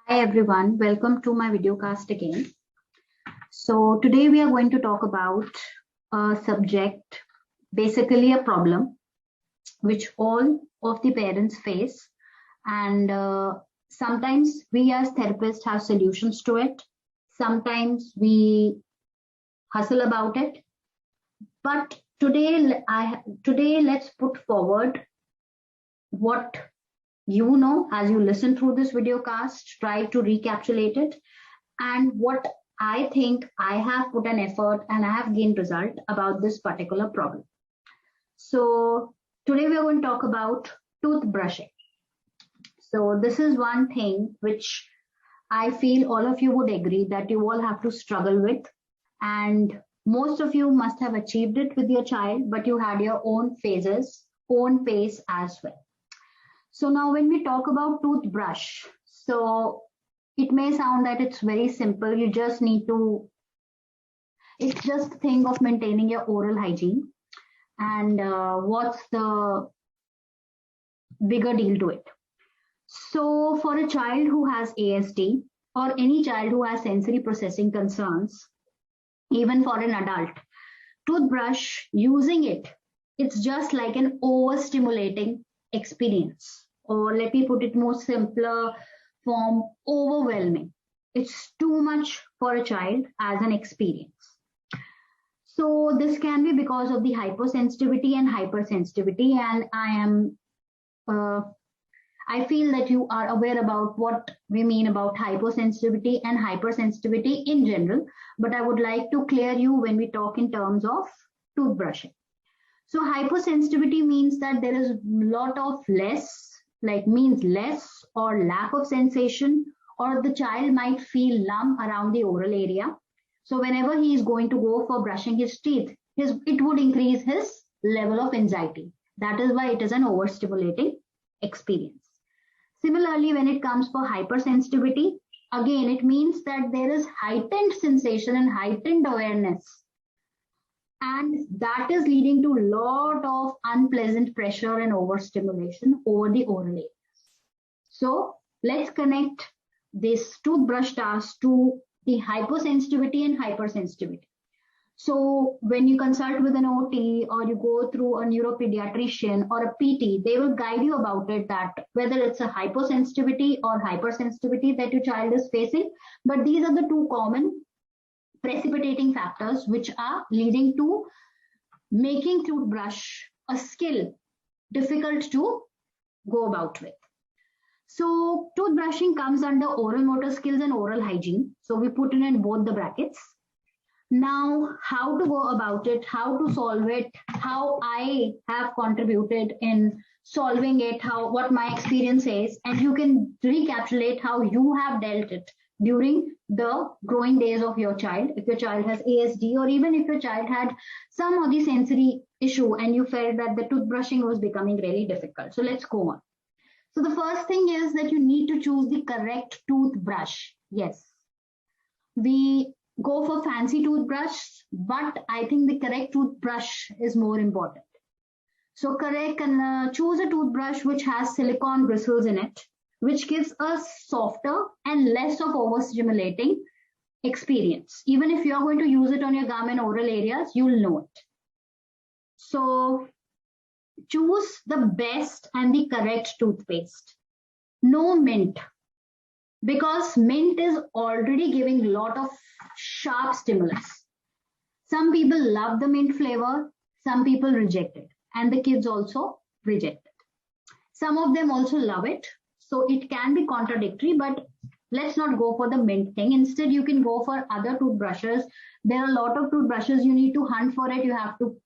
Hi everyone, welcome to my video cast again. So today we are going to talk about a subject, basically a problem which all of the parents face, and sometimes we as therapists have solutions to it. Sometimes we hustle about it, but today let's put forward what you know as you listen through this video cast, try to recapitulate it, and what I think I have put an effort and I have gained result about this particular problem. So today we are going to talk about toothbrushing. So this is one thing which I feel all of you would agree that you all have to struggle with, and most of you must have achieved it with your child, but you had your own phases, own pace as well. So now when we talk about toothbrush, so it may sound that it's very simple. You just need to, it's just a thing of maintaining your oral hygiene. And what's the bigger deal to it? So for a child who has ASD or any child who has sensory processing concerns, even for an adult, toothbrush, using it, it's just like an overstimulating experience. Or let me put it more simpler form, overwhelming. It's too much for a child as an experience. So this can be because of the hypersensitivity and hypersensitivity, and I feel that you are aware about what we mean about hypersensitivity and hypersensitivity in general, but I would like to clear you when we talk in terms of toothbrushing. So hypersensitivity means that there is a lot of less, like means less or lack of sensation, or the child might feel numb around the oral area. So whenever he is going to go for brushing his teeth, it would increase his level of anxiety. That is why it is an overstimulating experience. Similarly, when it comes for hypersensitivity, again, it means that there is heightened sensation and heightened awareness. And that is leading to a lot of unpleasant pressure and overstimulation over the oral areas. So let's connect this toothbrush task to the hypersensitivity and hypersensitivity. So when you consult with an OT or you go through a neuropediatrician or a PT, they will guide you about it, that whether it's a hypersensitivity or hypersensitivity that your child is facing. But these are the two common precipitating factors which are leading to making toothbrush a skill difficult to go about with. So toothbrushing comes under oral motor skills and oral hygiene. So we put it in both the brackets. Now, how to go about it, how to solve it, how I have contributed in solving it, what my experience is, and you can recapitulate how you have dealt it during the growing days of your child. If your child has ASD, or even if your child had some of the sensory issue and you felt that the toothbrushing was becoming really difficult. So let's go on. So the first thing is that you need to choose the correct toothbrush. Yes, we go for fancy toothbrush, but I think the correct toothbrush is more important. So choose a toothbrush which has silicone bristles in it, which gives a softer and less of overstimulating experience. Even if you're going to use it on your gum and oral areas, you'll know it. So choose the best and the correct toothpaste. No mint, because mint is already giving a lot of sharp stimulus. Some people love the mint flavor, some people reject it, and the kids also reject it. Some of them also love it, so it can be contradictory, but let's not go for the mint thing. Instead, you can go for other toothbrushes. There are a lot of toothbrushes. You need to hunt for it. You have to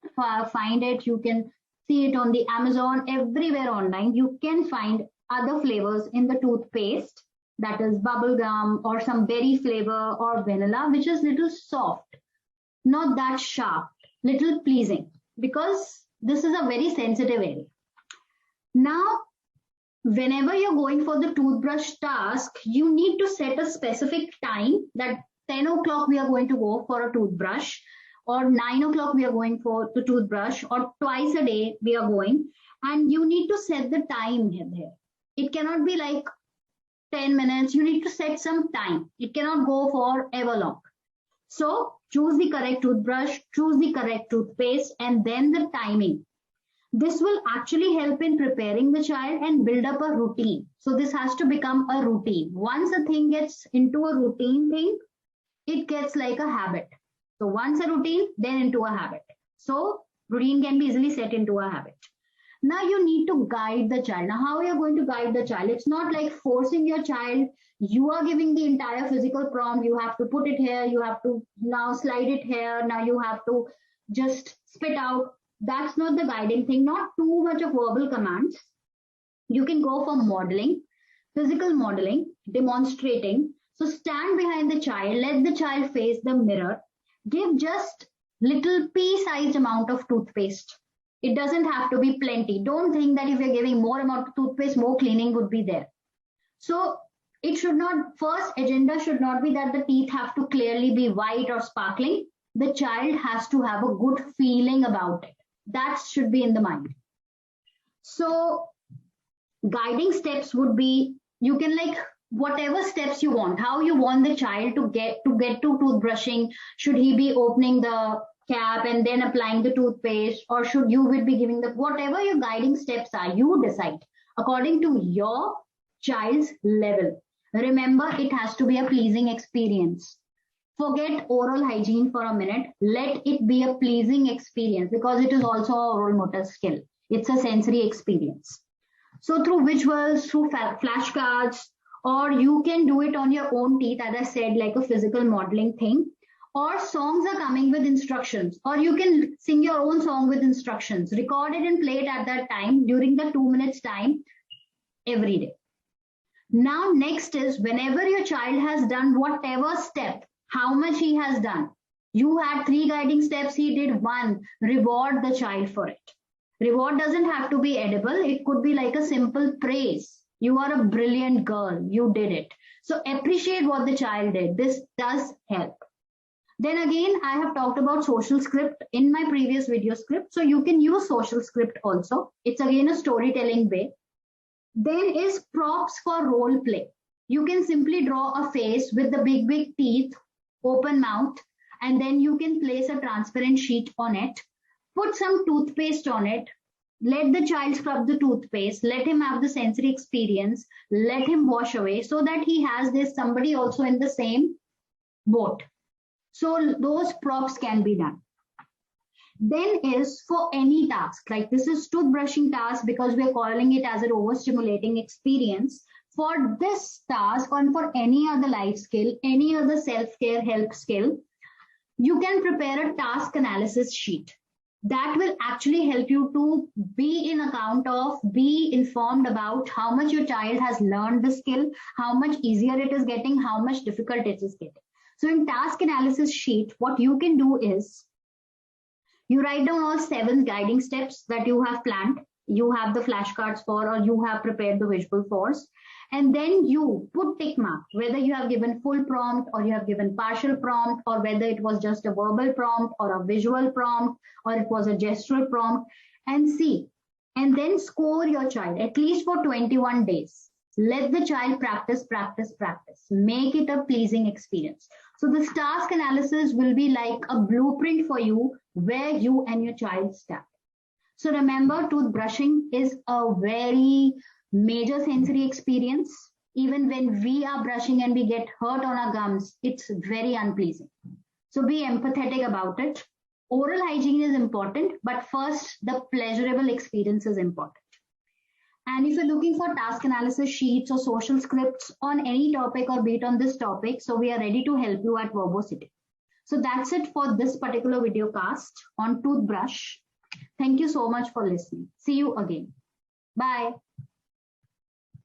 find it. You can see it on the Amazon, everywhere online. You can find other flavors in the toothpaste, that is bubble gum or some berry flavor or vanilla, which is little soft, not that sharp, little pleasing, because this is a very sensitive area. Now, whenever you're going for the toothbrush task, you need to set a specific time, that 10 o'clock we are going to go for a toothbrush, or 9 o'clock we are going for the toothbrush, or twice a day we are going, and you need to set the time here. It cannot be like 10 minutes. You need to set some time. It cannot go for ever long. So choose the correct toothbrush, choose the correct toothpaste, and then the timing. This will actually help in preparing the child and build up a routine. So this has to become a routine. Once a thing gets into a routine thing, it gets like a habit. So once a routine, then into a habit. So routine can be easily set into a habit. Now you need to guide the child. Now how are you going to guide the child? It's not like forcing your child. You are giving the entire physical prompt. You have to put it here. You have to now slide it here. Now you have to just spit out. That's not the guiding thing. Not too much of verbal commands. You can go for modeling, physical modeling, demonstrating. So stand behind the child. Let the child face the mirror. Give just little pea-sized amount of toothpaste. It doesn't have to be plenty. Don't think that if you're giving more amount of toothpaste, more cleaning would be there. So it should not, first agenda should not be that the teeth have to clearly be white or sparkling. The child has to have a good feeling about it. That should be in the mind. So guiding steps would be, you can like whatever steps you want, how you want the child to get to toothbrushing. Should he be opening the cap and then applying the toothpaste, or should you will be giving the, whatever your guiding steps are, you decide according to your child's level. Remember, it has to be a pleasing experience. Forget oral hygiene for a minute. Let it be a pleasing experience, because it is also a oral motor skill. It's a sensory experience. So through visuals, through flashcards, or you can do it on your own teeth, as I said, like a physical modeling thing. Or songs are coming with instructions, or you can sing your own song with instructions, record it and play it at that time during the 2 minutes time every day. Now next is, whenever your child has done whatever step, how much he has done. You had 3 guiding steps, he did 1, reward the child for it. Reward doesn't have to be edible. It could be like a simple praise. You are a brilliant girl, you did it. So appreciate what the child did. This does help. Then again, I have talked about social script in my previous video script. So you can use social script also. It's again a storytelling way. Then is props for role play. You can simply draw a face with the big teeth, open mouth, and then you can place a transparent sheet on it. Put some toothpaste on it. Let the child scrub the toothpaste. Let him have the sensory experience. Let him wash away, so that he has this somebody also in the same boat. So those props can be done. Then is for any task, like this is toothbrushing task because we are calling it as an overstimulating experience. For this task or for any other life skill, any other self-care help skill, you can prepare a task analysis sheet. That will actually help you to be in account of, be informed about how much your child has learned the skill, how much easier it is getting, how much difficult it is getting. So in task analysis sheet, what you can do is you write down all 7 guiding steps that you have planned, you have the flashcards for, or you have prepared the visual fors, and then you put tick mark, whether you have given full prompt or you have given partial prompt, or whether it was just a verbal prompt or a visual prompt, or it was a gestural prompt, and see, and then score your child at least for 21 days. Let the child practice. Make it a pleasing experience. So this task analysis will be like a blueprint for you where you and your child start. So remember, toothbrushing is a very major sensory experience. Even when we are brushing and we get hurt on our gums, it's very unpleasing. So be empathetic about it. Oral hygiene is important, but first the pleasurable experience is important. And if you're looking for task analysis sheets or social scripts on any topic or be it on this topic, so we are ready to help you at Verbosity. So that's it for this particular video cast on toothbrush. Thank you so much for listening. See you again. Bye.